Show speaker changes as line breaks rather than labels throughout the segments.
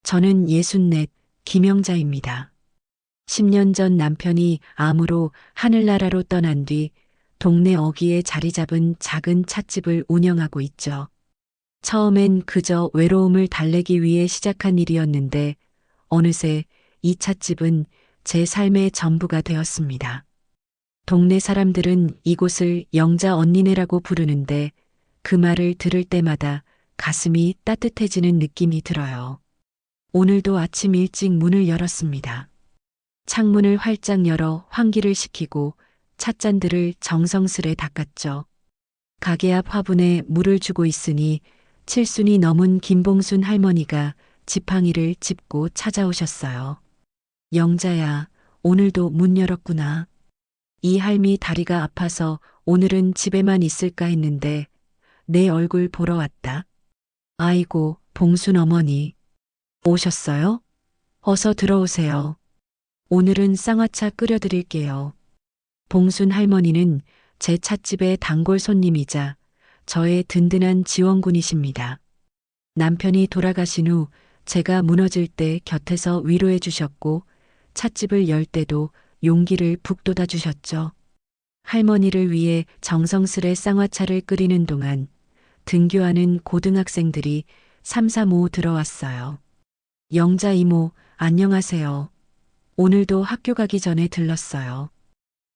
저는 64, 김영자입니다. 10년 전 남편이 암으로 하늘나라로 떠난 뒤 동네 어귀에 자리 잡은 작은 찻집을 운영하고 있죠. 처음엔 그저 외로움을 달래기 위해 시작한 일이었는데 어느새 이 찻집은 제 삶의 전부가 되었습니다. 동네 사람들은 이곳을 영자 언니네라고 부르는데 그 말을 들을 때마다 가슴이 따뜻해지는 느낌이 들어요. 오늘도 아침 일찍 문을 열었습니다. 창문을 활짝 열어 환기를 시키고 찻잔들을 정성스레 닦았죠. 가게 앞 화분에 물을 주고 있으니 7순이 넘은 김봉순 할머니가 지팡이를 짚고 찾아오셨어요. 영자야, 오늘도 문 열었구나. 이 할미 다리가 아파서 오늘은 집에만 있을까 했는데 내 얼굴 보러 왔다. 아이고, 봉순 어머니. 오셨어요? 어서 들어오세요. 오늘은 쌍화차 끓여드릴게요. 봉순 할머니는 제 찻집의 단골 손님이자 저의 든든한 지원군이십니다. 남편이 돌아가신 후 제가 무너질 때 곁에서 위로해 주셨고 찻집을 열 때도 용기를 북돋아 주셨죠. 할머니를 위해 정성스레 쌍화차를 끓이는 동안 등교하는 고등학생들이 삼삼오오 들어왔어요. 영자 이모, 안녕하세요. 오늘도 학교 가기 전에 들렀어요.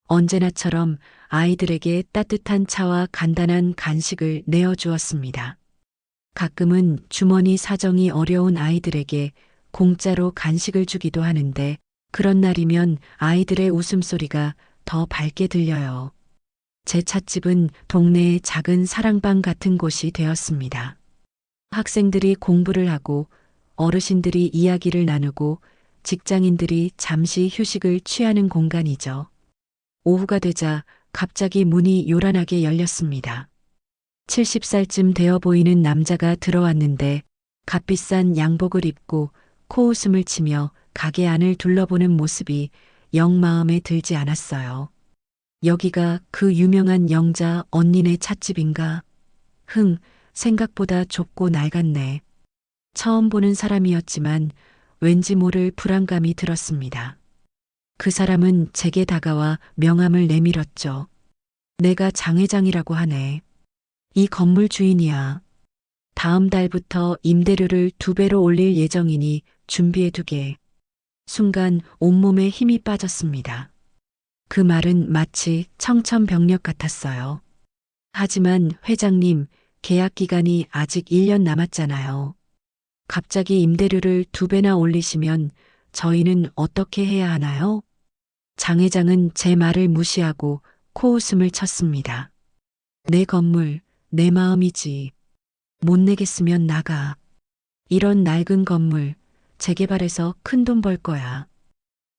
언제나처럼 아이들에게 따뜻한 차와 간단한 간식을 내어주었습니다. 가끔은 주머니 사정이 어려운 아이들에게 공짜로 간식을 주기도 하는데 그런 날이면 아이들의 웃음소리가 더 밝게 들려요. 제 찻집은 동네의 작은 사랑방 같은 곳이 되었습니다. 학생들이 공부를 하고 어르신들이 이야기를 나누고 직장인들이 잠시 휴식을 취하는 공간이죠. 오후가 되자 갑자기 문이 요란하게 열렸습니다. 70살쯤 되어 보이는 남자가 들어왔는데 값비싼 양복을 입고 코웃음을 치며 가게 안을 둘러보는 모습이 영 마음에 들지 않았어요. 여기가 그 유명한 영자 언니네 찻집인가? 생각보다 좁고 낡았네. 처음 보는 사람이었지만 왠지 모를 불안감이 들었습니다. 그 사람은 제게 다가와 명함을 내밀었죠. 내가 장 회장이라고 하네. 이 건물 주인이야. 다음 달부터 임대료를 2배로 올릴 예정이니 준비해 두게. 순간 온몸에 힘이 빠졌습니다. 그 말은 마치 청천벽력 같았어요. 하지만 회장님, 계약 기간이 아직 1년 남았잖아요. 갑자기 임대료를 2배나 올리시면 저희는 어떻게 해야 하나요? 장 회장은 제 말을 무시하고 코웃음을 쳤습니다. 내 건물, 내 마음이지. 못 내겠으면 나가. 이런 낡은 건물, 재개발해서 큰돈 벌 거야.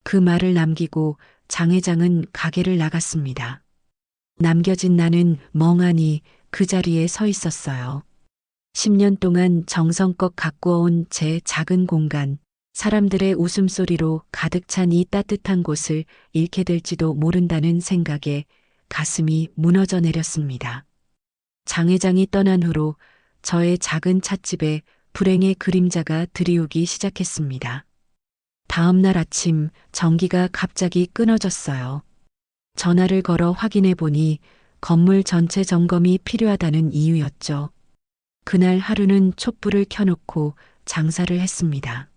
그 말을 남기고 장 회장은 가게를 나갔습니다. 남겨진 나는 멍하니 그 자리에 서 있었어요. 10년 동안 정성껏 가꾸어온 제 작은 공간, 사람들의 웃음소리로 가득 찬 이 따뜻한 곳을 잃게 될지도 모른다는 생각에 가슴이 무너져 내렸습니다. 장 회장이 떠난 후로 저의 작은 찻집에 불행의 그림자가 들이오기 시작했습니다. 다음 날 아침 전기가 갑자기 끊어졌어요. 전화를 걸어 확인해 보니 건물 전체 점검이 필요하다는 이유였죠. 그날 하루는 촛불을 켜놓고 장사를 했습니다.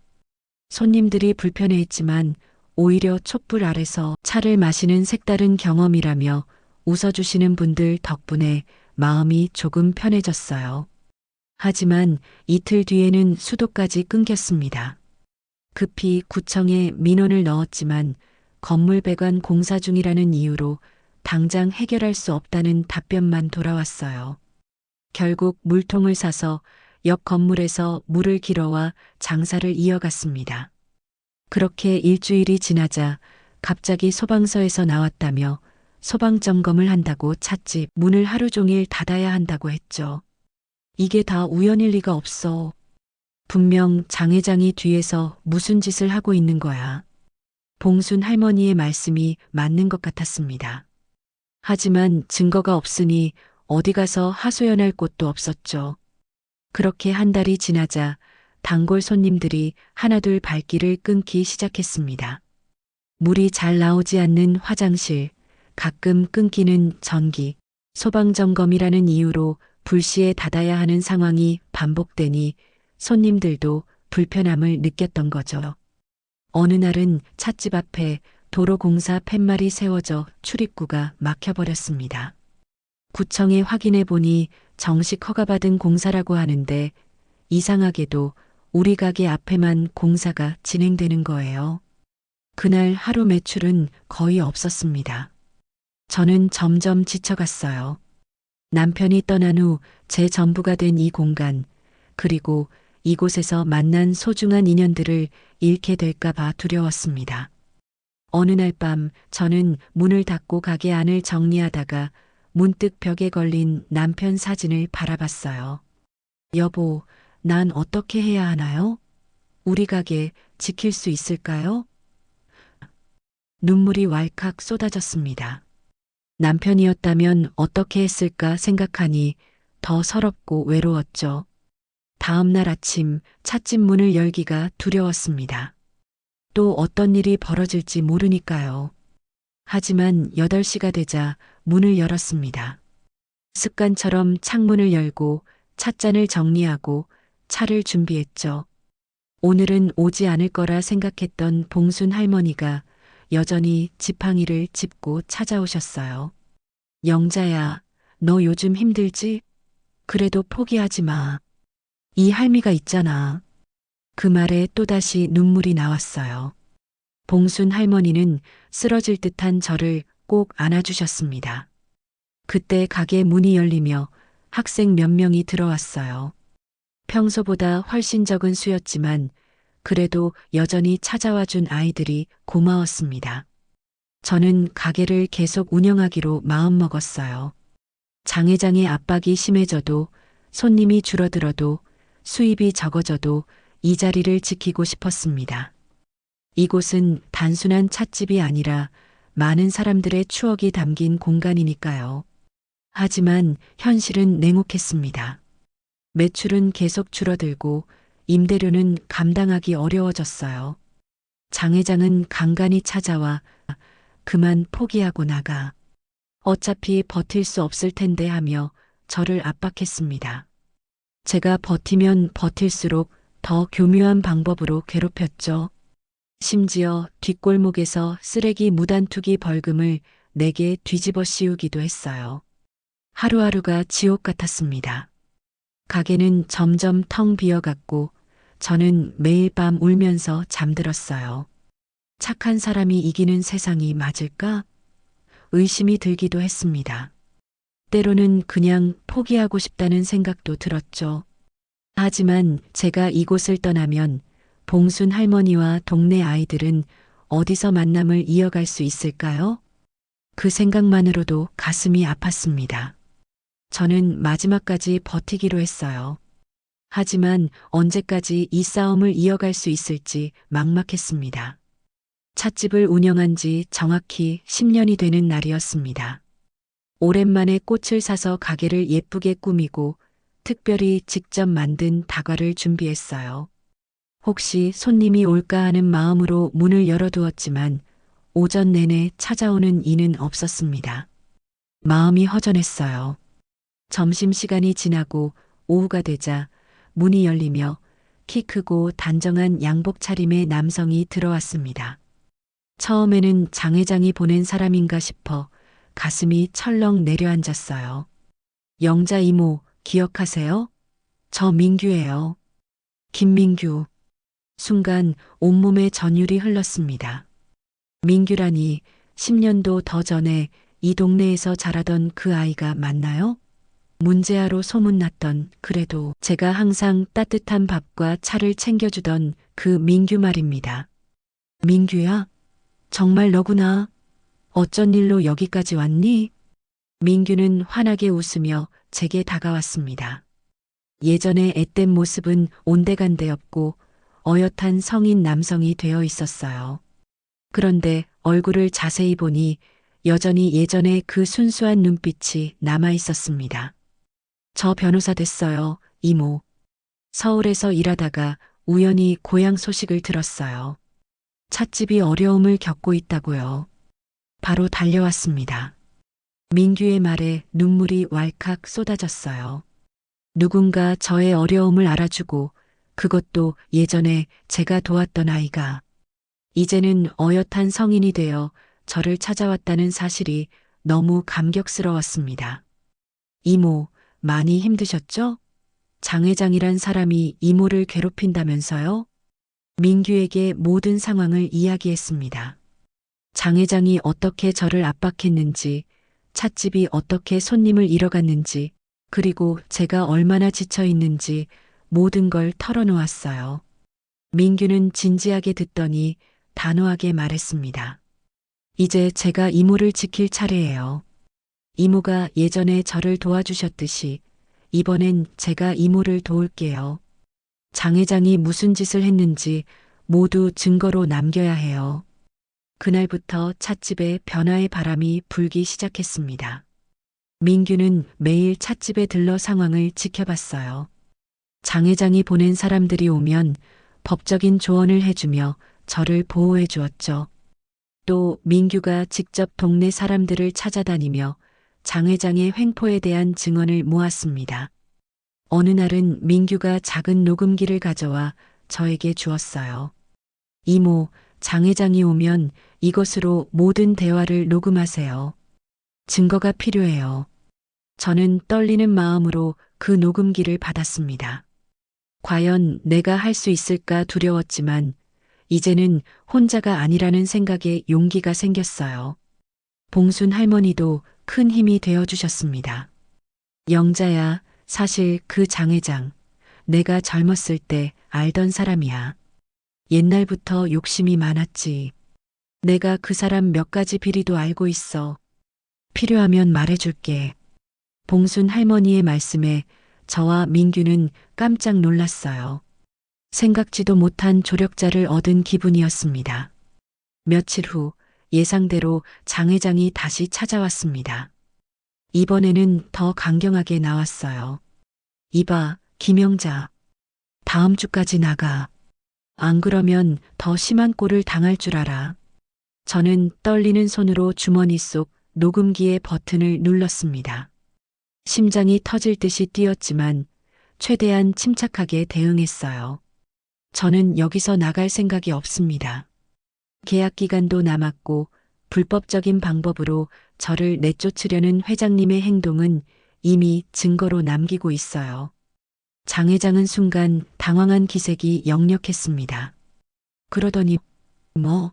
손님들이 불편해했지만 오히려 촛불 아래서 차를 마시는 색다른 경험이라며 웃어주시는 분들 덕분에 마음이 조금 편해졌어요. 하지만 이틀 뒤에는 수도까지 끊겼습니다. 급히 구청에 민원을 넣었지만 건물 배관 공사 중이라는 이유로 당장 해결할 수 없다는 답변만 돌아왔어요. 결국 물통을 사서 옆 건물에서 물을 길어와 장사를 이어갔습니다. 그렇게 일주일이 지나자 갑자기 소방서에서 나왔다며 소방 점검을 한다고 찻집 문을 하루 종일 닫아야 한다고 했죠. 이게 다 우연일 리가 없어. 분명 장 회장이 뒤에서 무슨 짓을 하고 있는 거야. 봉순 할머니의 말씀이 맞는 것 같았습니다. 하지만 증거가 없으니 어디 가서 하소연할 곳도 없었죠. 그렇게 한 달이 지나자 단골 손님들이 하나둘 발길을 끊기 시작했습니다. 물이 잘 나오지 않는 화장실, 가끔 끊기는 전기, 소방점검이라는 이유로 불시에 닫아야 하는 상황이 반복되니 손님들도 불편함을 느꼈던 거죠. 어느 날은 찻집 앞에 도로공사 팻말이 세워져 출입구가 막혀버렸습니다. 구청에 확인해 보니 정식 허가받은 공사라고 하는데 이상하게도 우리 가게 앞에만 공사가 진행되는 거예요. 그날 하루 매출은 거의 없었습니다. 저는 점점 지쳐갔어요. 남편이 떠난 후 제 전부가 된 이 공간, 그리고 이곳에서 만난 소중한 인연들을 잃게 될까 봐 두려웠습니다. 어느 날 밤 저는 문을 닫고 가게 안을 정리하다가 문득 벽에 걸린 남편 사진을 바라봤어요. 여보, 난 어떻게 해야 하나요? 우리 가게 지킬 수 있을까요? 눈물이 왈칵 쏟아졌습니다. 남편이었다면 어떻게 했을까 생각하니 더 서럽고 외로웠죠. 다음 날 아침 찻집 문을 열기가 두려웠습니다. 또 어떤 일이 벌어질지 모르니까요. 하지만 8시가 되자 문을 열었습니다. 습관처럼 창문을 열고 찻잔을 정리하고 차를 준비했죠. 오늘은 오지 않을 거라 생각했던 봉순 할머니가 여전히 지팡이를 짚고 찾아오셨어요. 영자야, 너 요즘 힘들지? 그래도 포기하지 마. 이 할미가 있잖아. 그 말에 또다시 눈물이 나왔어요. 봉순 할머니는 쓰러질 듯한 저를 꼭 안아주셨습니다. 그때 가게 문이 열리며 학생 몇 명이 들어왔어요. 평소보다 훨씬 적은 수였지만 그래도 여전히 찾아와 준 아이들이 고마웠습니다. 저는 가게를 계속 운영하기로 마음먹었어요. 장회장의 압박이 심해져도 손님이 줄어들어도 수입이 적어져도 이 자리를 지키고 싶었습니다. 이곳은 단순한 찻집이 아니라 많은 사람들의 추억이 담긴 공간이니까요. 하지만 현실은 냉혹했습니다. 매출은 계속 줄어들고 임대료는 감당하기 어려워졌어요. 장 회장은 간간히 찾아와 그만 포기하고 나가. 어차피 버틸 수 없을 텐데 하며 저를 압박했습니다. 제가 버티면 버틸수록 더 교묘한 방법으로 괴롭혔죠. 심지어 뒷골목에서 쓰레기 무단 투기 벌금을 내게 뒤집어 씌우기도 했어요. 하루하루가 지옥 같았습니다. 가게는 점점 텅 비어갔고 저는 매일 밤 울면서 잠들었어요. 착한 사람이 이기는 세상이 맞을까? 의심이 들기도 했습니다. 때로는 그냥 포기하고 싶다는 생각도 들었죠. 하지만 제가 이곳을 떠나면 봉순 할머니와 동네 아이들은 어디서 만남을 이어갈 수 있을까요? 그 생각만으로도 가슴이 아팠습니다. 저는 마지막까지 버티기로 했어요. 하지만 언제까지 이 싸움을 이어갈 수 있을지 막막했습니다. 찻집을 운영한 지 정확히 10년이 되는 날이었습니다. 오랜만에 꽃을 사서 가게를 예쁘게 꾸미고 특별히 직접 만든 다과를 준비했어요. 혹시 손님이 올까 하는 마음으로 문을 열어두었지만 오전 내내 찾아오는 이는 없었습니다. 마음이 허전했어요. 점심시간이 지나고 오후가 되자 문이 열리며 키 크고 단정한 양복 차림의 남성이 들어왔습니다. 처음에는 장 회장이 보낸 사람인가 싶어 가슴이 철렁 내려앉았어요. 영자 이모 기억하세요? 저 민규예요. 김민규. 순간 온몸에 전율이 흘렀습니다. 민규라니 10년도 더 전에 이 동네에서 자라던 그 아이가 맞나요? 문제아로 소문났던 그래도 제가 항상 따뜻한 밥과 차를 챙겨주던 그 민규 말입니다. 민규야? 정말 너구나. 어쩐 일로 여기까지 왔니? 민규는 환하게 웃으며 제게 다가왔습니다. 예전의 앳된 모습은 온데간데 없고 어엿한 성인 남성이 되어 있었어요. 그런데 얼굴을 자세히 보니 여전히 예전의 그 순수한 눈빛이 남아 있었습니다. 저 변호사 됐어요, 이모. 서울에서 일하다가 우연히 고향 소식을 들었어요. 찻집이 어려움을 겪고 있다고요. 바로 달려왔습니다. 민규의 말에 눈물이 왈칵 쏟아졌어요. 누군가 저의 어려움을 알아주고 그것도 예전에 제가 도왔던 아이가 이제는 어엿한 성인이 되어 저를 찾아왔다는 사실이 너무 감격스러웠습니다. 이모, 많이 힘드셨죠? 장 회장이란 사람이 이모를 괴롭힌다면서요? 민규에게 모든 상황을 이야기했습니다. 장 회장이 어떻게 저를 압박했는지, 찻집이 어떻게 손님을 잃어갔는지, 그리고 제가 얼마나 지쳐 있는지 모든 걸 털어놓았어요. 민규는 진지하게 듣더니 단호하게 말했습니다. 이제 제가 이모를 지킬 차례예요. 이모가 예전에 저를 도와주셨듯이 이번엔 제가 이모를 도울게요. 장 회장이 무슨 짓을 했는지 모두 증거로 남겨야 해요. 그날부터 찻집에 변화의 바람이 불기 시작했습니다. 민규는 매일 찻집에 들러 상황을 지켜봤어요. 장 회장이 보낸 사람들이 오면 법적인 조언을 해주며 저를 보호해 주었죠. 또 민규가 직접 동네 사람들을 찾아다니며 장 회장의 횡포에 대한 증언을 모았습니다. 어느 날은 민규가 작은 녹음기를 가져와 저에게 주었어요. 이모, 장 회장이 오면 이것으로 모든 대화를 녹음하세요. 증거가 필요해요. 저는 떨리는 마음으로 그 녹음기를 받았습니다. 과연 내가 할 수 있을까 두려웠지만 이제는 혼자가 아니라는 생각에 용기가 생겼어요. 봉순 할머니도 큰 힘이 되어 주셨습니다. 영자야, 사실 그 장 회장, 내가 젊었을 때 알던 사람이야. 옛날부터 욕심이 많았지. 내가 그 사람 몇 가지 비리도 알고 있어. 필요하면 말해줄게. 봉순 할머니의 말씀에 저와 민규는 깜짝 놀랐어요. 생각지도 못한 조력자를 얻은 기분이었습니다. 며칠 후 예상대로 장 회장이 다시 찾아왔습니다. 이번에는 더 강경하게 나왔어요. 이봐, 김영자. 다음 주까지 나가. 안 그러면 더 심한 꼴을 당할 줄 알아. 저는 떨리는 손으로 주머니 속 녹음기의 버튼을 눌렀습니다. 심장이 터질 듯이 뛰었지만 최대한 침착하게 대응했어요. 저는 여기서 나갈 생각이 없습니다. 계약 기간도 남았고 불법적인 방법으로 저를 내쫓으려는 회장님의 행동은 이미 증거로 남기고 있어요. 장 회장은 순간 당황한 기색이 역력했습니다. 그러더니 뭐?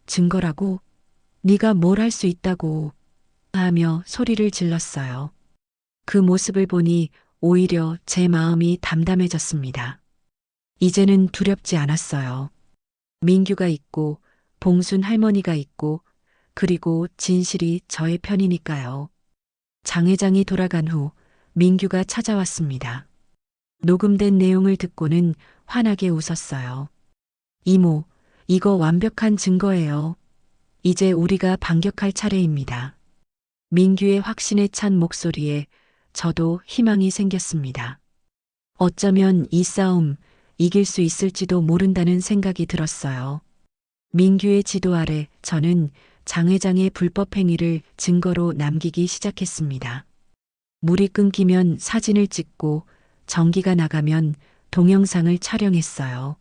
증거라고? 네가 뭘 할 수 있다고? 하며 소리를 질렀어요. 그 모습을 보니 오히려 제 마음이 담담해졌습니다. 이제는 두렵지 않았어요. 민규가 있고 봉순 할머니가 있고 그리고 진실이 저의 편이니까요. 장 회장이 돌아간 후 민규가 찾아왔습니다. 녹음된 내용을 듣고는 환하게 웃었어요. 이모, 이거 완벽한 증거예요. 이제 우리가 반격할 차례입니다. 민규의 확신에 찬 목소리에 저도 희망이 생겼습니다. 어쩌면 이 싸움 이길 수 있을지도 모른다는 생각이 들었어요. 민규의 지도 아래 저는 장 회장의 불법 행위를 증거로 남기기 시작했습니다. 물이 끊기면 사진을 찍고 전기가 나가면 동영상을 촬영했어요.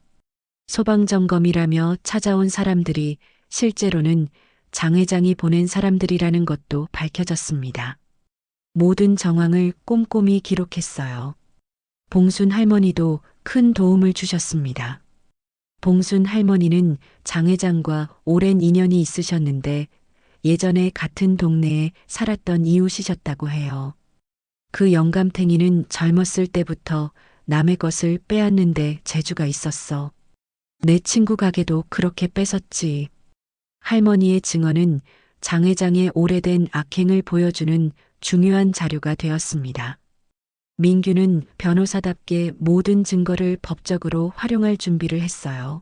소방점검이라며 찾아온 사람들이 실제로는 장 회장이 보낸 사람들이라는 것도 밝혀졌습니다. 모든 정황을 꼼꼼히 기록했어요. 봉순 할머니도 큰 도움을 주셨습니다. 봉순 할머니는 장 회장과 오랜 인연이 있으셨는데 예전에 같은 동네에 살았던 이웃이셨다고 해요. 그 영감탱이는 젊었을 때부터 남의 것을 빼앗는데 재주가 있었어. 내 친구 가게도 그렇게 뺏었지. 할머니의 증언은 장 회장의 오래된 악행을 보여주는 중요한 자료가 되었습니다. 민규는 변호사답게 모든 증거를 법적으로 활용할 준비를 했어요.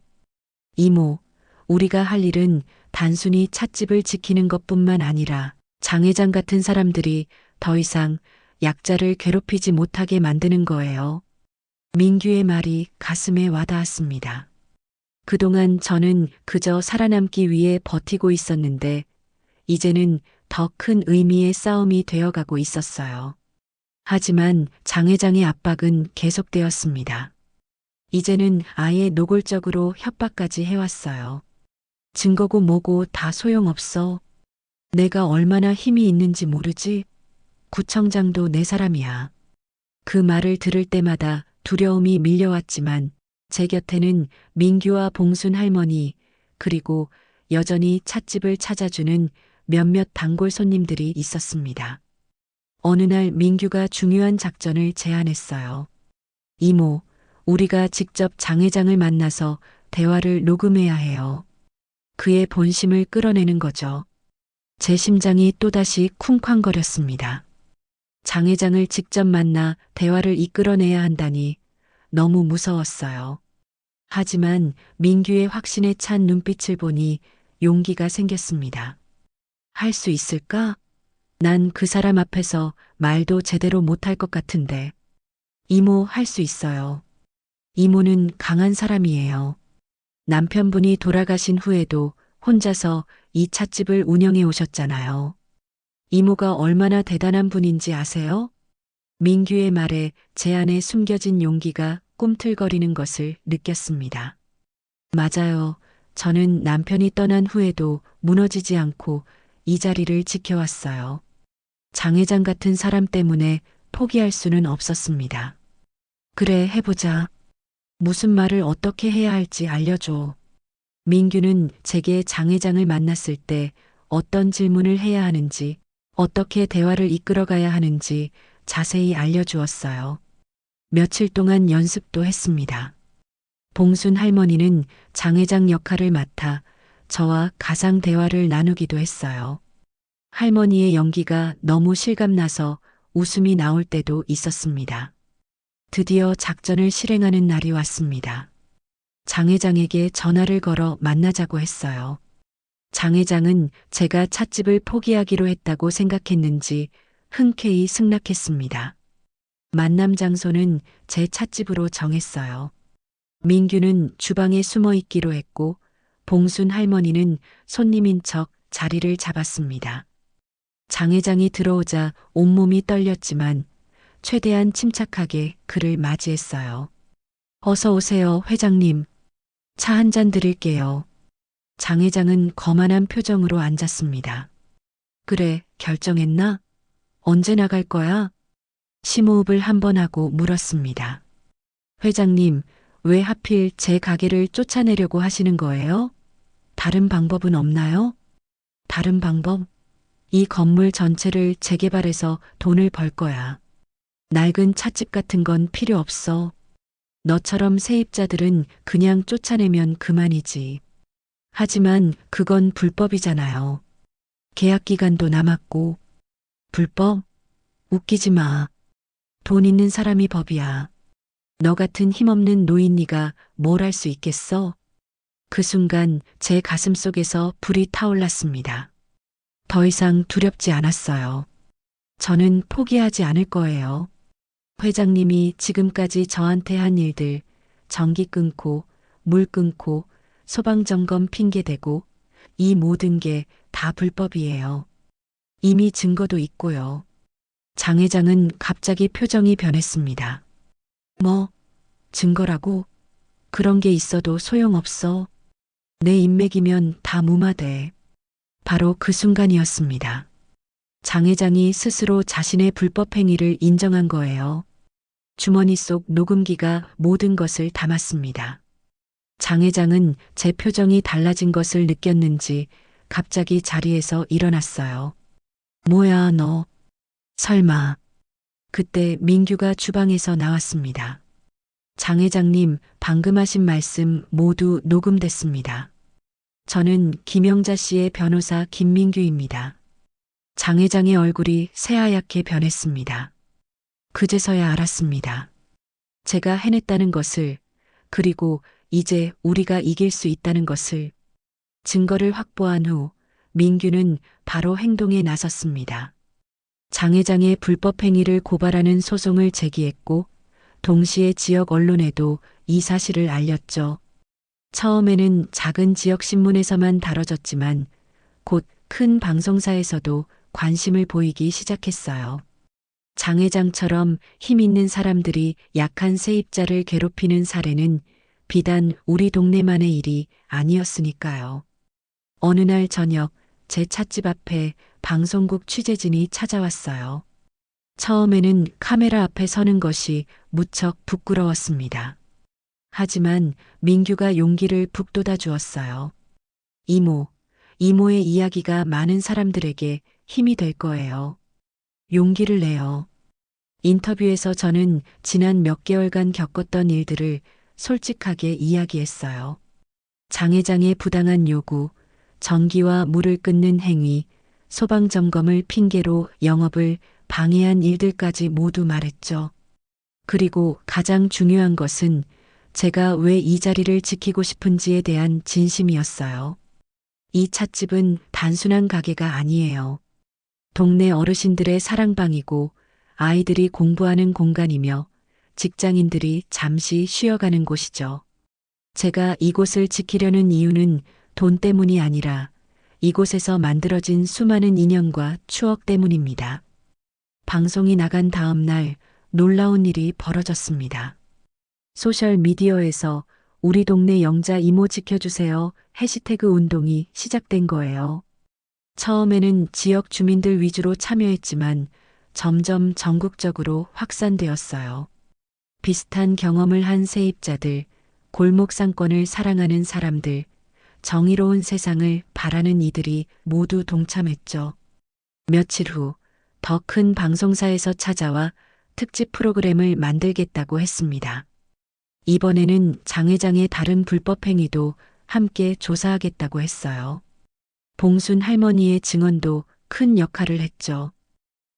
이모, 우리가 할 일은 단순히 찻집을 지키는 것뿐만 아니라 장 회장 같은 사람들이 더 이상 약자를 괴롭히지 못하게 만드는 거예요. 민규의 말이 가슴에 와닿았습니다. 그동안 저는 그저 살아남기 위해 버티고 있었는데 이제는 더 큰 의미의 싸움이 되어가고 있었어요. 하지만 장 회장의 압박은 계속되었습니다. 이제는 아예 노골적으로 협박까지 해왔어요. 증거고 뭐고 다 소용없어. 내가 얼마나 힘이 있는지 모르지? 구청장도 내 사람이야. 그 말을 들을 때마다 두려움이 밀려왔지만 제 곁에는 민규와 봉순 할머니 그리고 여전히 찻집을 찾아주는 몇몇 단골 손님들이 있었습니다. 어느 날 민규가 중요한 작전을 제안했어요. 이모, 우리가 직접 장 회장을 만나서 대화를 녹음해야 해요. 그의 본심을 끌어내는 거죠. 제 심장이 또다시 쿵쾅거렸습니다. 장 회장을 직접 만나 대화를 이끌어내야 한다니 너무 무서웠어요. 하지만 민규의 확신에 찬 눈빛을 보니 용기가 생겼습니다. 할 수 있을까? 난 그 사람 앞에서 말도 제대로 못할 것 같은데. 이모 할 수 있어요. 이모는 강한 사람이에요. 남편분이 돌아가신 후에도 혼자서 이 찻집을 운영해 오셨잖아요. 이모가 얼마나 대단한 분인지 아세요? 민규의 말에 제 안에 숨겨진 용기가 꿈틀거리는 것을 느꼈습니다. 맞아요. 저는 남편이 떠난 후에도 무너지지 않고 이 자리를 지켜왔어요. 장 회장 같은 사람 때문에 포기할 수는 없었습니다. 그래, 해보자. 무슨 말을 어떻게 해야 할지 알려줘. 민규는 제게 장 회장을 만났을 때 어떤 질문을 해야 하는지, 어떻게 대화를 이끌어가야 하는지 자세히 알려주었어요. 며칠 동안 연습도 했습니다. 봉순 할머니는 장 회장 역할을 맡아 저와 가상 대화를 나누기도 했어요. 할머니의 연기가 너무 실감나서 웃음이 나올 때도 있었습니다. 드디어 작전을 실행하는 날이 왔습니다. 장 회장에게 전화를 걸어 만나자고 했어요. 장 회장은 제가 찻집을 포기하기로 했다고 생각했는지 흔쾌히 승낙했습니다. 만남 장소는 제 찻집으로 정했어요. 민규는 주방에 숨어 있기로 했고 봉순 할머니는 손님인 척 자리를 잡았습니다. 장 회장이 들어오자 온몸이 떨렸지만 최대한 침착하게 그를 맞이했어요. 어서 오세요, 회장님. 차 한 잔 드릴게요. 장 회장은 거만한 표정으로 앉았습니다. 그래, 결정했나? 언제 나갈 거야? 심호흡을 한 번 하고 물었습니다. 회장님, 왜 하필 제 가게를 쫓아내려고 하시는 거예요? 다른 방법은 없나요? 다른 방법? 이 건물 전체를 재개발해서 돈을 벌 거야. 낡은 찻집 같은 건 필요 없어. 너처럼 세입자들은 그냥 쫓아내면 그만이지. 하지만 그건 불법이잖아요. 계약 기간도 남았고. 불법? 웃기지 마. 돈 있는 사람이 법이야. 너 같은 힘없는 노인네가 뭘 할 수 있겠어? 그 순간 제 가슴 속에서 불이 타올랐습니다. 더 이상 두렵지 않았어요. 저는 포기하지 않을 거예요. 회장님이 지금까지 저한테 한 일들, 전기 끊고, 물 끊고, 소방점검 핑계대고, 이 모든 게 다 불법이에요. 이미 증거도 있고요. 장 회장은 갑자기 표정이 변했습니다. 뭐, 증거라고? 그런 게 있어도 소용없어. 내 인맥이면 다 무마돼. 바로 그 순간이었습니다. 장 회장이 스스로 자신의 불법 행위를 인정한 거예요. 주머니 속 녹음기가 모든 것을 담았습니다. 장 회장은 제 표정이 달라진 것을 느꼈는지 갑자기 자리에서 일어났어요. 뭐야, 너. 설마. 그때 민규가 주방에서 나왔습니다. 장 회장님, 방금 하신 말씀 모두 녹음됐습니다. 저는 김영자 씨의 변호사 김민규입니다. 장 회장의 얼굴이 새하얗게 변했습니다. 그제서야 알았습니다. 제가 해냈다는 것을, 그리고 이제 우리가 이길 수 있다는 것을. 증거를 확보한 후 민규는 바로 행동에 나섰습니다. 장 회장의 불법 행위를 고발하는 소송을 제기했고 동시에 지역 언론에도 이 사실을 알렸죠. 처음에는 작은 지역 신문에서만 다뤄졌지만 곧 큰 방송사에서도 관심을 보이기 시작했어요. 장 회장처럼 힘 있는 사람들이 약한 세입자를 괴롭히는 사례는 비단 우리 동네만의 일이 아니었으니까요. 어느 날 저녁 제 찻집 앞에 방송국 취재진이 찾아왔어요. 처음에는 카메라 앞에 서는 것이 무척 부끄러웠습니다. 하지만 민규가 용기를 북돋아 주었어요. 이모의 이야기가 많은 사람들에게 힘이 될 거예요. 용기를 내요. 인터뷰에서 저는 지난 몇 개월간 겪었던 일들을 솔직하게 이야기했어요. 장 회장의 부당한 요구, 전기와 물을 끊는 행위, 소방점검을 핑계로 영업을 방해한 일들까지 모두 말했죠. 그리고 가장 중요한 것은 제가 왜 이 자리를 지키고 싶은지에 대한 진심이었어요. 이 찻집은 단순한 가게가 아니에요. 동네 어르신들의 사랑방이고 아이들이 공부하는 공간이며 직장인들이 잠시 쉬어가는 곳이죠. 제가 이곳을 지키려는 이유는 돈 때문이 아니라 이곳에서 만들어진 수많은 인연과 추억 때문입니다. 방송이 나간 다음 날 놀라운 일이 벌어졌습니다. 소셜미디어에서 우리 동네 영자 이모 지켜주세요 해시태그 운동이 시작된 거예요. 처음에는 지역 주민들 위주로 참여했지만 점점 전국적으로 확산되었어요. 비슷한 경험을 한 세입자들, 골목 상권을 사랑하는 사람들, 정의로운 세상을 바라는 이들이 모두 동참했죠. 며칠 후 더 큰 방송사에서 찾아와 특집 프로그램을 만들겠다고 했습니다. 이번에는 장 회장의 다른 불법 행위도 함께 조사하겠다고 했어요. 봉순 할머니의 증언도 큰 역할을 했죠.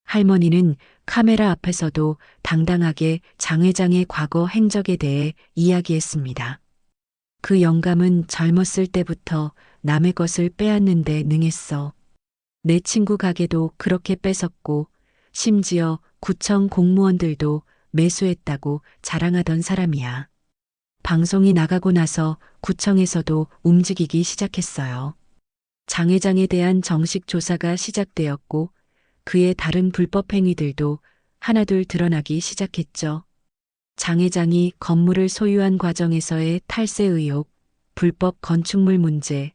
할머니는 카메라 앞에서도 당당하게 장 회장의 과거 행적에 대해 이야기했습니다. 그 영감은 젊었을 때부터 남의 것을 빼앗는데 능했어. 내 친구 가게도 그렇게 뺏었고 심지어 구청 공무원들도 매수했다고 자랑하던 사람이야. 방송이 나가고 나서 구청에서도 움직이기 시작했어요. 장 회장에 대한 정식 조사가 시작되었고 그의 다른 불법 행위들도 하나둘 드러나기 시작했죠. 장 회장이 건물을 소유한 과정에서의 탈세 의혹, 불법 건축물 문제,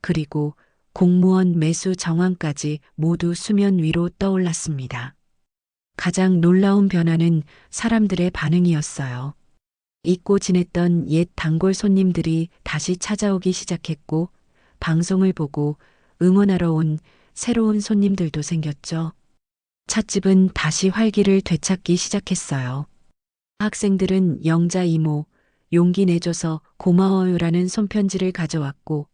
그리고 공무원 매수 정황까지 모두 수면 위로 떠올랐습니다. 가장 놀라운 변화는 사람들의 반응이었어요. 잊고 지냈던 옛 단골 손님들이 다시 찾아오기 시작했고 방송을 보고 응원하러 온 새로운 손님들도 생겼죠. 찻집은 다시 활기를 되찾기 시작했어요. 학생들은 영자 이모, 용기 내줘서 고마워요라는 손편지를 가져왔고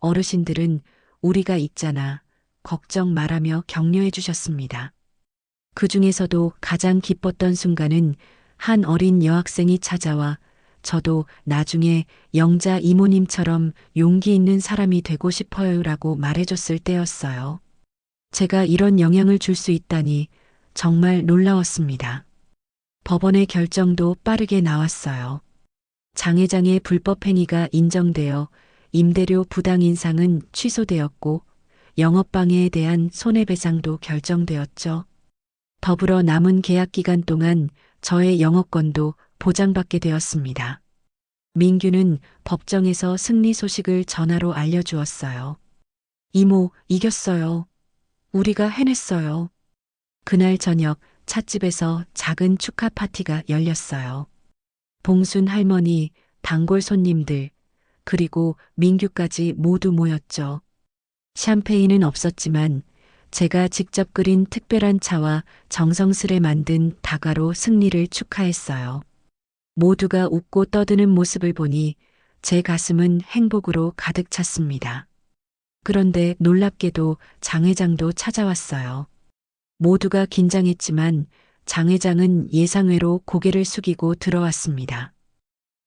어르신들은 우리가 있잖아, 걱정 말하며 격려해 주셨습니다. 그 중에서도 가장 기뻤던 순간은 한 어린 여학생이 찾아와 저도 나중에 영자 이모님처럼 용기 있는 사람이 되고 싶어요라고 말해줬을 때였어요. 제가 이런 영향을 줄 수 있다니 정말 놀라웠습니다. 법원의 결정도 빠르게 나왔어요. 장 회장의 불법 행위가 인정되어 임대료 부당 인상은 취소되었고 영업방해에 대한 손해배상도 결정되었죠. 더불어 남은 계약 기간 동안 저의 영업권도 보장받게 되었습니다. 민규는 법정에서 승리 소식을 전화로 알려주었어요. 이모, 이겼어요. 우리가 해냈어요. 그날 저녁 찻집에서 작은 축하 파티가 열렸어요. 봉순 할머니, 단골 손님들, 그리고 민규까지 모두 모였죠. 샴페인은 없었지만 제가 직접 끓인 특별한 차와 정성스레 만든 다과로 승리를 축하했어요. 모두가 웃고 떠드는 모습을 보니 제 가슴은 행복으로 가득 찼습니다. 그런데 놀랍게도 장 회장도 찾아왔어요. 모두가 긴장했지만 장 회장은 예상외로 고개를 숙이고 들어왔습니다.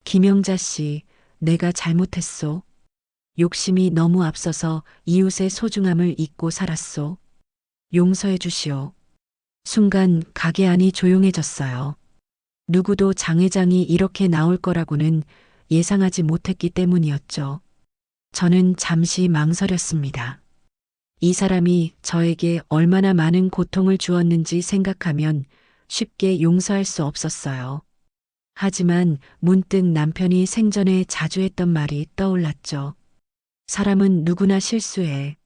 김영자 씨, 내가 잘못했소. 욕심이 너무 앞서서 이웃의 소중함을 잊고 살았소. 용서해 주시오. 순간 가게 안이 조용해졌어요. 누구도 장 회장이 이렇게 나올 거라고는 예상하지 못했기 때문이었죠. 저는 잠시 망설였습니다. 이 사람이 저에게 얼마나 많은 고통을 주었는지 생각하면 쉽게 용서할 수 없었어요. 하지만 문득 남편이 생전에 자주 했던 말이 떠올랐죠. 사람은 누구나 실수해.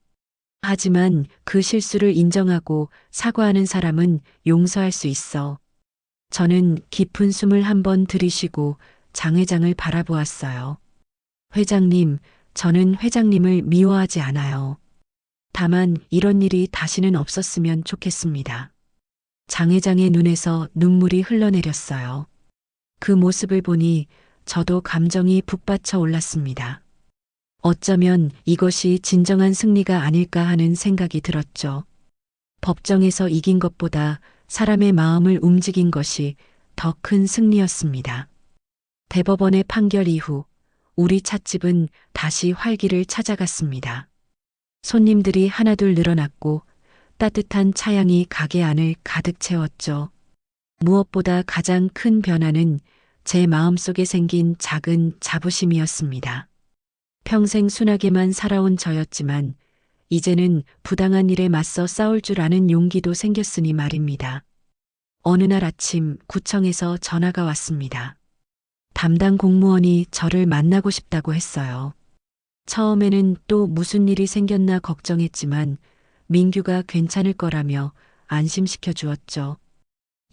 하지만 그 실수를 인정하고 사과하는 사람은 용서할 수 있어. 저는 깊은 숨을 한번 들이쉬고 장 회장을 바라보았어요. 회장님, 저는 회장님을 미워하지 않아요. 다만 이런 일이 다시는 없었으면 좋겠습니다. 장 회장의 눈에서 눈물이 흘러내렸어요. 그 모습을 보니 저도 감정이 북받쳐 올랐습니다. 어쩌면 이것이 진정한 승리가 아닐까 하는 생각이 들었죠. 법정에서 이긴 것보다 사람의 마음을 움직인 것이 더 큰 승리였습니다. 대법원의 판결 이후 우리 찻집은 다시 활기를 찾아갔습니다. 손님들이 하나둘 늘어났고 따뜻한 차향이 가게 안을 가득 채웠죠. 무엇보다 가장 큰 변화는 제 마음속에 생긴 작은 자부심이었습니다. 평생 순하게만 살아온 저였지만 이제는 부당한 일에 맞서 싸울 줄 아는 용기도 생겼으니 말입니다. 어느 날 아침 구청에서 전화가 왔습니다. 담당 공무원이 저를 만나고 싶다고 했어요. 처음에는 또 무슨 일이 생겼나 걱정했지만 민규가 괜찮을 거라며 안심시켜 주었죠.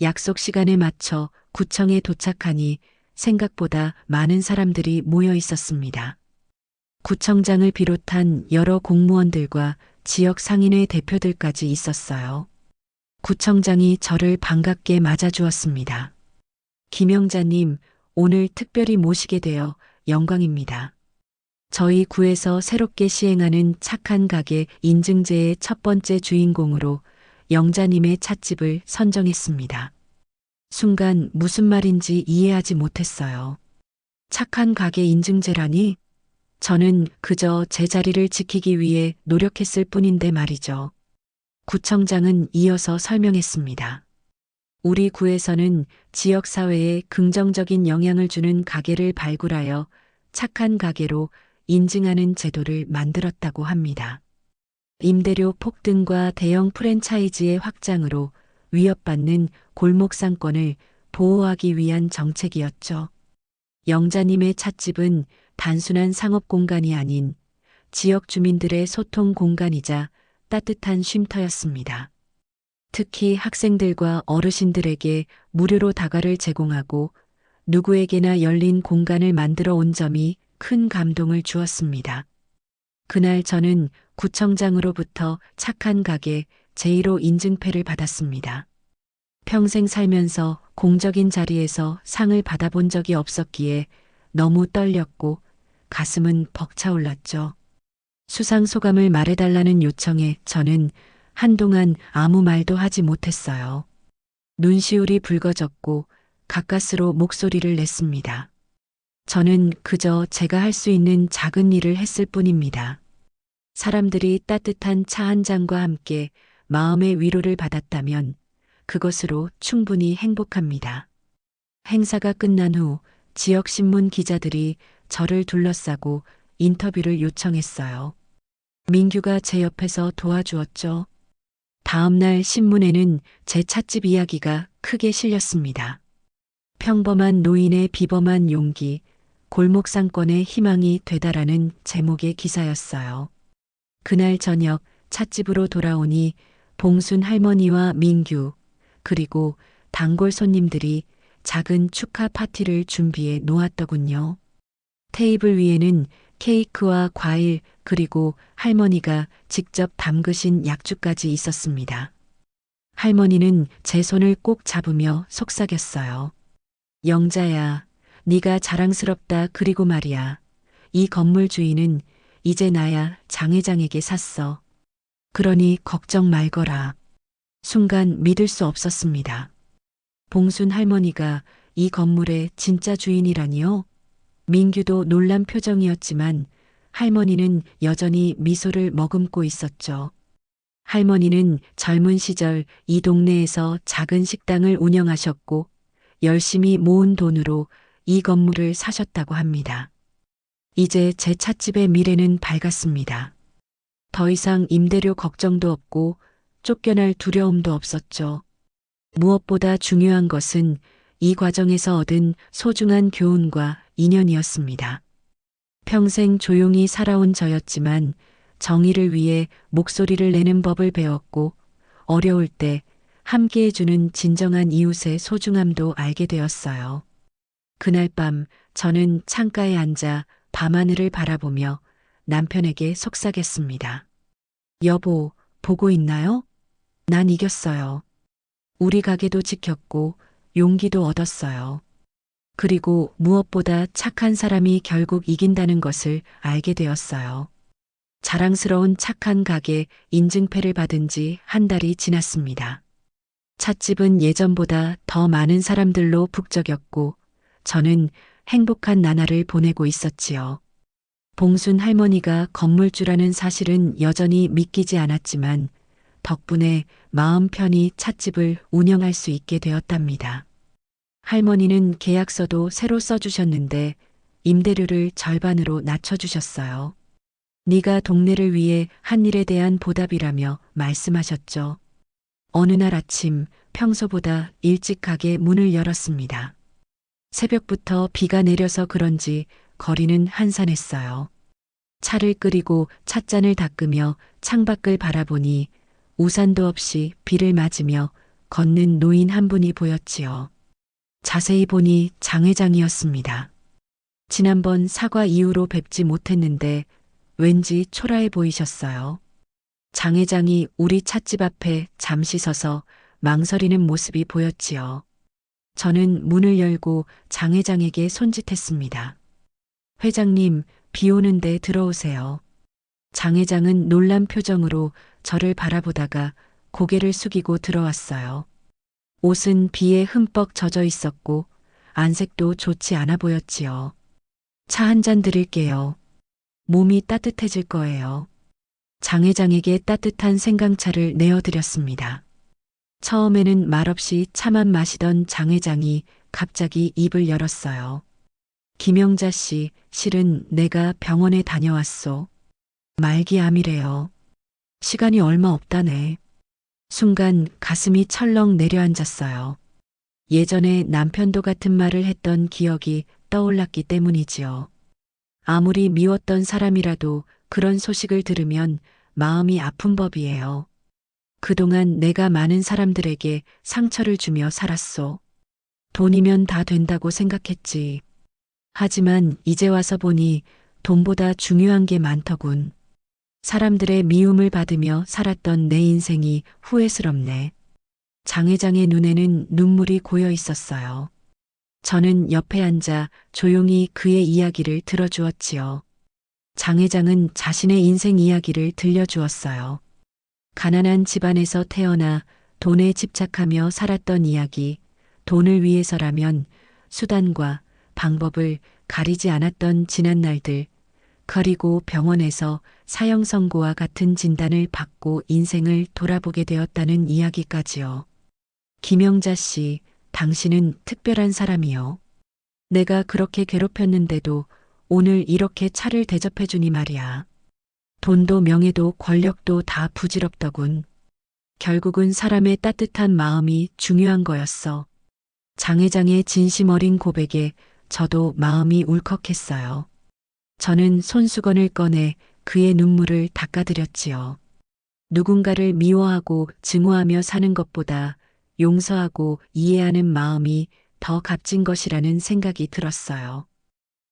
약속 시간에 맞춰 구청에 도착하니 생각보다 많은 사람들이 모여 있었습니다. 구청장을 비롯한 여러 공무원들과 지역 상인회 대표들까지 있었어요. 구청장이 저를 반갑게 맞아주었습니다. 김영자님, 오늘 특별히 모시게 되어 영광입니다. 저희 구에서 새롭게 시행하는 착한 가게 인증제의 첫 번째 주인공으로 영자님의 찻집을 선정했습니다. 순간 무슨 말인지 이해하지 못했어요. 착한 가게 인증제라니? 저는 그저 제 자리를 지키기 위해 노력했을 뿐인데 말이죠. 구청장은 이어서 설명했습니다. 우리 구에서는 지역사회에 긍정적인 영향을 주는 가게를 발굴하여 착한 가게로 인증하는 제도를 만들었다고 합니다. 임대료 폭등과 대형 프랜차이즈의 확장으로 위협받는 골목 상권을 보호하기 위한 정책이었죠. 영자님의 찻집은 단순한 상업 공간이 아닌 지역 주민들의 소통 공간이자 따뜻한 쉼터였습니다. 특히 학생들과 어르신들에게 무료로 다과를 제공하고 누구에게나 열린 공간을 만들어 온 점이 큰 감동을 주었습니다. 그날 저는 구청장으로부터 착한 가게 제1호 인증패를 받았습니다. 평생 살면서 공적인 자리에서 상을 받아본 적이 없었기에 너무 떨렸고 가슴은 벅차올랐죠. 수상 소감을 말해달라는 요청에 저는 한동안 아무 말도 하지 못했어요. 눈시울이 붉어졌고 가까스로 목소리를 냈습니다. 저는 그저 제가 할 수 있는 작은 일을 했을 뿐입니다. 사람들이 따뜻한 차 한 잔과 함께 마음의 위로를 받았다면 그것으로 충분히 행복합니다. 행사가 끝난 후 지역신문 기자들이 저를 둘러싸고 인터뷰를 요청했어요. 민규가 제 옆에서 도와주었죠. 다음날 신문에는 제 찻집 이야기가 크게 실렸습니다. 평범한 노인의 비범한 용기, 골목 상권의 희망이 되다라는 제목의 기사였어요. 그날 저녁 찻집으로 돌아오니 봉순 할머니와 민규, 그리고 단골 손님들이 작은 축하 파티를 준비해 놓았더군요. 테이블 위에는 케이크와 과일, 그리고 할머니가 직접 담그신 약주까지 있었습니다. 할머니는 제 손을 꼭 잡으며 속삭였어요. 영자야, 네가 자랑스럽다. 그리고 말이야. 이 건물 주인은 이제 나야 장 회장에게 샀어. 그러니 걱정 말거라. 순간 믿을 수 없었습니다. 봉순 할머니가 이 건물의 진짜 주인이라니요? 민규도 놀란 표정이었지만 할머니는 여전히 미소를 머금고 있었죠. 할머니는 젊은 시절 이 동네에서 작은 식당을 운영하셨고 열심히 모은 돈으로 이 건물을 사셨다고 합니다. 이제 제 찻집의 미래는 밝았습니다. 더 이상 임대료 걱정도 없고 쫓겨날 두려움도 없었죠. 무엇보다 중요한 것은 이 과정에서 얻은 소중한 교훈과 인연이었습니다. 평생 조용히 살아온 저였지만 정의를 위해 목소리를 내는 법을 배웠고 어려울 때 함께해주는 진정한 이웃의 소중함도 알게 되었어요. 그날 밤 저는 창가에 앉아 밤하늘을 바라보며 남편에게 속삭였습니다. 여보, 보고 있나요? 난 이겼어요. 우리 가게도 지켰고 용기도 얻었어요. 그리고 무엇보다 착한 사람이 결국 이긴다는 것을 알게 되었어요. 자랑스러운 착한 가게 인증패를 받은 지 한 달이 지났습니다. 찻집은 예전보다 더 많은 사람들로 북적였고 저는 행복한 나날을 보내고 있었지요. 봉순 할머니가 건물주라는 사실은 여전히 믿기지 않았지만 덕분에 마음 편히 찻집을 운영할 수 있게 되었답니다. 할머니는 계약서도 새로 써주셨는데 임대료를 절반으로 낮춰주셨어요. 네가 동네를 위해 한 일에 대한 보답이라며 말씀하셨죠. 어느 날 아침 평소보다 일찍 가게 문을 열었습니다. 새벽부터 비가 내려서 그런지 거리는 한산했어요. 차를 끓이고 찻잔을 닦으며 창밖을 바라보니 우산도 없이 비를 맞으며 걷는 노인 한 분이 보였지요. 자세히 보니 장 회장이었습니다. 지난번 사과 이후로 뵙지 못했는데 왠지 초라해 보이셨어요. 장 회장이 우리 찻집 앞에 잠시 서서 망설이는 모습이 보였지요. 저는 문을 열고 장 회장에게 손짓했습니다. 회장님, 비 오는데 들어오세요. 장 회장은 놀란 표정으로 저를 바라보다가 고개를 숙이고 들어왔어요. 옷은 비에 흠뻑 젖어 있었고 안색도 좋지 않아 보였지요. 차 한 잔 드릴게요. 몸이 따뜻해질 거예요. 장 회장에게 따뜻한 생강차를 내어드렸습니다. 처음에는 말없이 차만 마시던 장 회장이 갑자기 입을 열었어요. 김영자 씨, 실은 내가 병원에 다녀왔소. 말기암이래요. 시간이 얼마 없다네. 순간 가슴이 철렁 내려앉았어요. 예전에 남편도 같은 말을 했던 기억이 떠올랐기 때문이지요. 아무리 미웠던 사람이라도 그런 소식을 들으면 마음이 아픈 법이에요. 그동안 내가 많은 사람들에게 상처를 주며 살았소. 돈이면 다 된다고 생각했지. 하지만 이제 와서 보니 돈보다 중요한 게 많더군. 사람들의 미움을 받으며 살았던 내 인생이 후회스럽네. 장 회장의 눈에는 눈물이 고여 있었어요. 저는 옆에 앉아 조용히 그의 이야기를 들어주었지요. 장 회장은 자신의 인생 이야기를 들려주었어요. 가난한 집안에서 태어나 돈에 집착하며 살았던 이야기, 돈을 위해서라면 수단과 방법을 가리지 않았던 지난 날들, 그리고 병원에서 사형 선고와 같은 진단을 받고 인생을 돌아보게 되었다는 이야기까지요. 김영자 씨, 당신은 특별한 사람이요. 내가 그렇게 괴롭혔는데도 오늘 이렇게 차를 대접해주니 말이야. 돈도 명예도 권력도 다 부질없더군. 결국은 사람의 따뜻한 마음이 중요한 거였어. 장 회장의 진심 어린 고백에 저도 마음이 울컥했어요. 저는 손수건을 꺼내 그의 눈물을 닦아드렸지요. 누군가를 미워하고 증오하며 사는 것보다 용서하고 이해하는 마음이 더 값진 것이라는 생각이 들었어요.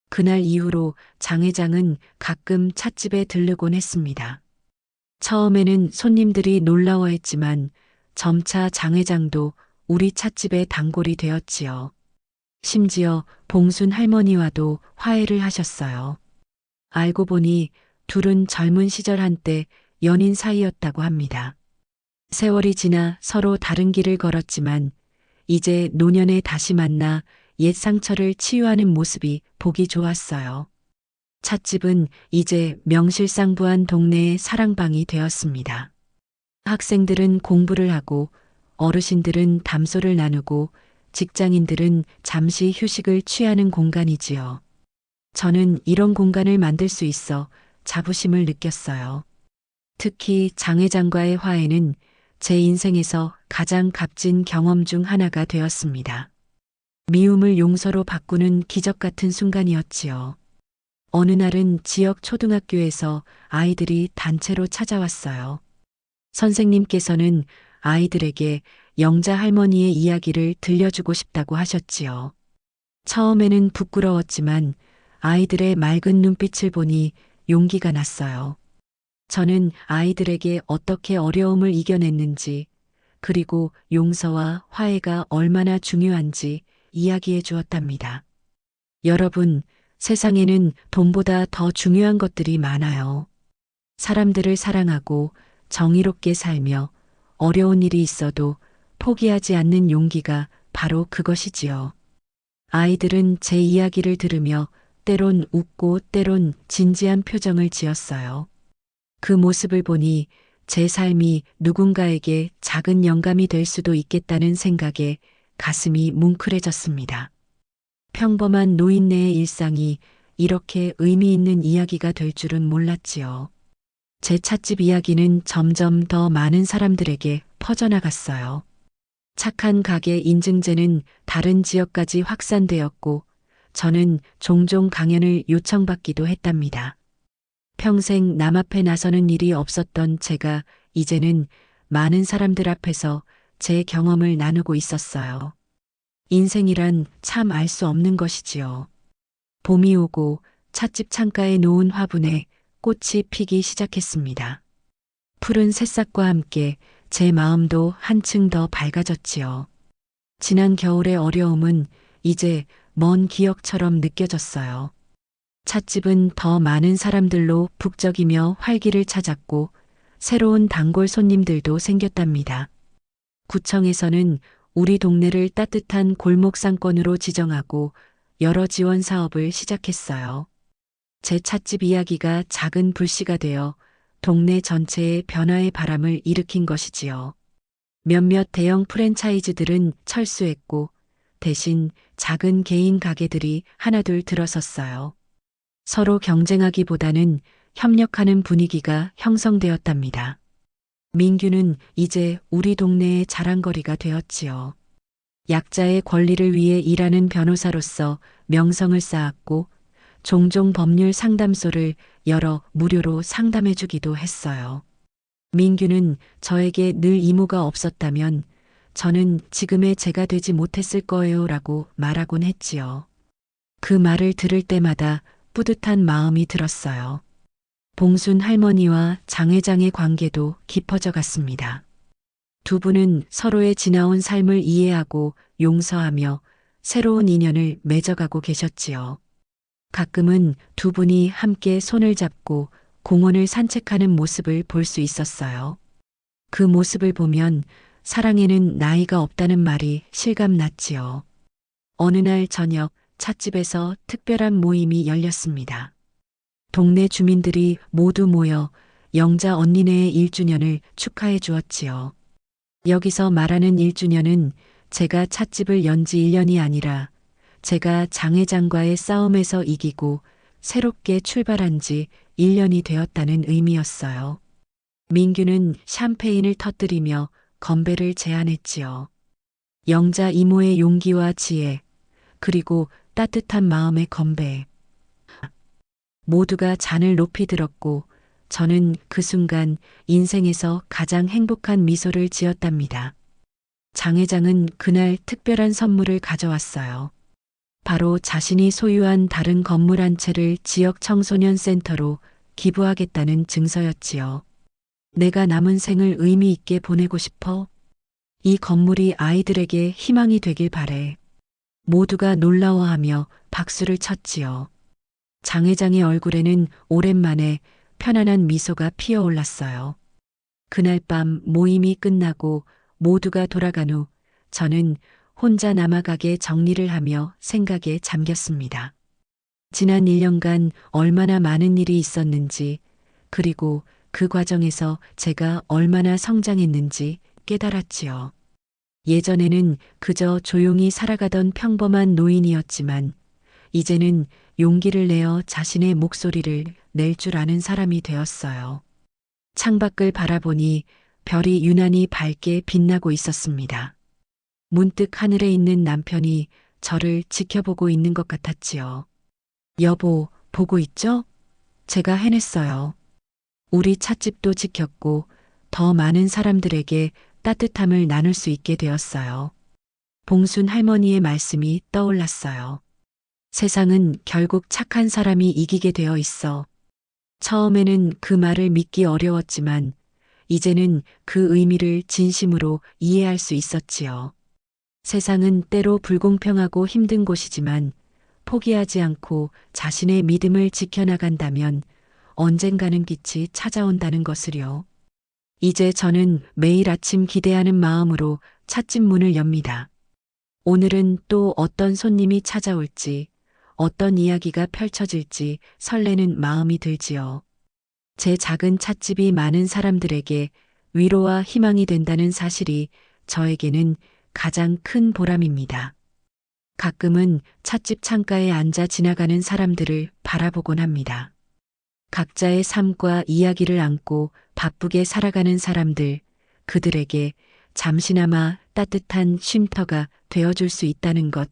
그날 이후로 장 회장은 가끔 찻집에 들르곤 했습니다. 처음에는 손님들이 놀라워했지만 점차 장 회장도 우리 찻집의 단골이 되었지요. 심지어 봉순 할머니와도 화해를 하셨어요. 알고 보니 둘은 젊은 시절 한때 연인 사이였다고 합니다. 세월이 지나 서로 다른 길을 걸었지만 이제 노년에 다시 만나 옛 상처를 치유하는 모습이 보기 좋았어요. 찻집은 이제 명실상부한 동네의 사랑방이 되었습니다. 학생들은 공부를 하고 어르신들은 담소를 나누고 직장인들은 잠시 휴식을 취하는 공간이지요. 저는 이런 공간을 만들 수 있어 자부심을 느꼈어요. 특히 장 회장과의 화해는 제 인생에서 가장 값진 경험 중 하나가 되었습니다. 미움을 용서로 바꾸는 기적 같은 순간이었지요. 어느 날은 지역 초등학교에서 아이들이 단체로 찾아왔어요. 선생님께서는 아이들에게 영자 할머니의 이야기를 들려주고 싶다고 하셨지요. 처음에는 부끄러웠지만 아이들의 맑은 눈빛을 보니 용기가 났어요. 저는 아이들에게 어떻게 어려움을 이겨냈는지, 그리고 용서와 화해가 얼마나 중요한지 이야기해 주었답니다. 여러분, 세상에는 돈보다 더 중요한 것들이 많아요. 사람들을 사랑하고 정의롭게 살며 어려운 일이 있어도 포기하지 않는 용기가 바로 그것이지요. 아이들은 제 이야기를 들으며 때론 웃고 때론 진지한 표정을 지었어요. 그 모습을 보니 제 삶이 누군가에게 작은 영감이 될 수도 있겠다는 생각에 가슴이 뭉클해졌습니다. 평범한 노인네의 일상이 이렇게 의미 있는 이야기가 될 줄은 몰랐지요. 제 찻집 이야기는 점점 더 많은 사람들에게 퍼져나갔어요. 착한 가게 인증제는 다른 지역까지 확산되었고, 저는 종종 강연을 요청받기도 했답니다. 평생 남 앞에 나서는 일이 없었던 제가 이제는 많은 사람들 앞에서 제 경험을 나누고 있었어요. 인생이란 참 알 수 없는 것이지요. 봄이 오고 찻집 창가에 놓은 화분에 꽃이 피기 시작했습니다. 푸른 새싹과 함께 제 마음도 한층 더 밝아졌지요. 지난 겨울의 어려움은 이제 먼 기억처럼 느껴졌어요. 찻집은 더 많은 사람들로 북적이며 활기를 찾았고 새로운 단골 손님들도 생겼답니다. 구청에서는 우리 동네를 따뜻한 골목 상권으로 지정하고 여러 지원 사업을 시작했어요. 제 찻집 이야기가 작은 불씨가 되어 동네 전체의 변화의 바람을 일으킨 것이지요. 몇몇 대형 프랜차이즈들은 철수했고 대신 작은 개인 가게들이 하나둘 들어섰어요. 서로 경쟁하기보다는 협력하는 분위기가 형성되었답니다. 민규는 이제 우리 동네의 자랑거리가 되었지요. 약자의 권리를 위해 일하는 변호사로서 명성을 쌓았고 종종 법률 상담소를 열어 무료로 상담해주기도 했어요. 민규는 저에게 늘 이모가 없었다면 저는 지금의 제가 되지 못했을 거예요 라고 말하곤 했지요. 그 말을 들을 때마다 뿌듯한 마음이 들었어요. 봉순 할머니와 장 회장의 관계도 깊어져 갔습니다. 두 분은 서로의 지나온 삶을 이해하고 용서하며 새로운 인연을 맺어가고 계셨지요. 가끔은 두 분이 함께 손을 잡고 공원을 산책하는 모습을 볼 수 있었어요. 그 모습을 보면 사랑에는 나이가 없다는 말이 실감났지요. 어느 날 저녁 찻집에서 특별한 모임이 열렸습니다. 동네 주민들이 모두 모여 영자 언니네의 1주년을 축하해 주었지요. 여기서 말하는 1주년은 제가 찻집을 연 지 1년이 아니라 제가 장 회장과의 싸움에서 이기고 새롭게 출발한 지 1년이 되었다는 의미였어요. 민규는 샴페인을 터뜨리며 건배를 제안했지요. 영자 이모의 용기와 지혜, 그리고 따뜻한 마음의 건배. 모두가 잔을 높이 들었고 저는 그 순간 인생에서 가장 행복한 미소를 지었답니다. 장 회장은 그날 특별한 선물을 가져왔어요. 바로 자신이 소유한 다른 건물 한 채를 지역 청소년 센터로 기부하겠다는 증서였지요. 내가 남은 생을 의미 있게 보내고 싶어. 이 건물이 아이들에게 희망이 되길 바래. 모두가 놀라워하며 박수를 쳤지요. 장 회장의 얼굴에는 오랜만에 편안한 미소가 피어올랐어요. 그날 밤 모임이 끝나고 모두가 돌아간 후 저는 혼자 남아가게 정리를 하며 생각에 잠겼습니다. 지난 1년간 얼마나 많은 일이 있었는지, 그리고 그 과정에서 제가 얼마나 성장했는지 깨달았지요. 예전에는 그저 조용히 살아가던 평범한 노인이었지만 이제는 용기를 내어 자신의 목소리를 낼 줄 아는 사람이 되었어요. 창밖을 바라보니 별이 유난히 밝게 빛나고 있었습니다. 문득 하늘에 있는 남편이 저를 지켜보고 있는 것 같았지요. 여보, 보고 있죠? 제가 해냈어요. 우리 찻집도 지켰고 더 많은 사람들에게 따뜻함을 나눌 수 있게 되었어요. 봉순 할머니의 말씀이 떠올랐어요. 세상은 결국 착한 사람이 이기게 되어 있어. 처음에는 그 말을 믿기 어려웠지만 이제는 그 의미를 진심으로 이해할 수 있었지요. 세상은 때로 불공평하고 힘든 곳이지만 포기하지 않고 자신의 믿음을 지켜나간다면 언젠가는 빛이 찾아온다는 것을요. 이제 저는 매일 아침 기대하는 마음으로 찻집 문을 엽니다. 오늘은 또 어떤 손님이 찾아올지, 어떤 이야기가 펼쳐질지 설레는 마음이 들지요. 제 작은 찻집이 많은 사람들에게 위로와 희망이 된다는 사실이 저에게는 가장 큰 보람입니다. 가끔은 찻집 창가에 앉아 지나가는 사람들을 바라보곤 합니다. 각자의 삶과 이야기를 안고 바쁘게 살아가는 사람들, 그들에게 잠시나마 따뜻한 쉼터가 되어줄 수 있다는 것,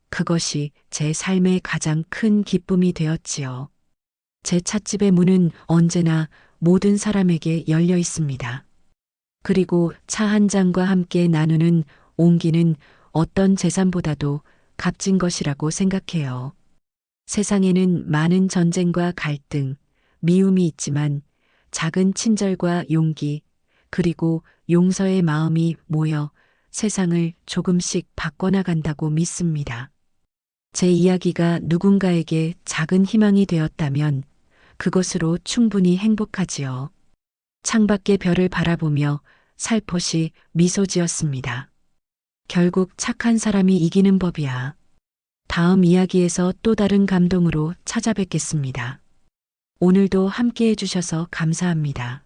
그것이 제 삶의 가장 큰 기쁨이 되었지요. 제 찻집의 문은 언제나 모든 사람에게 열려 있습니다. 그리고 차 한 잔과 함께 나누는 온기는 어떤 재산보다도 값진 것이라고 생각해요. 세상에는 많은 전쟁과 갈등, 미움이 있지만 작은 친절과 용기, 그리고 용서의 마음이 모여 세상을 조금씩 바꿔나간다고 믿습니다. 제 이야기가 누군가에게 작은 희망이 되었다면 그것으로 충분히 행복하지요. 창밖의 별을 바라보며 살포시 미소 지었습니다. 결국 착한 사람이 이기는 법이야. 다음 이야기에서 또 다른 감동으로 찾아뵙겠습니다. 오늘도 함께 해주셔서 감사합니다.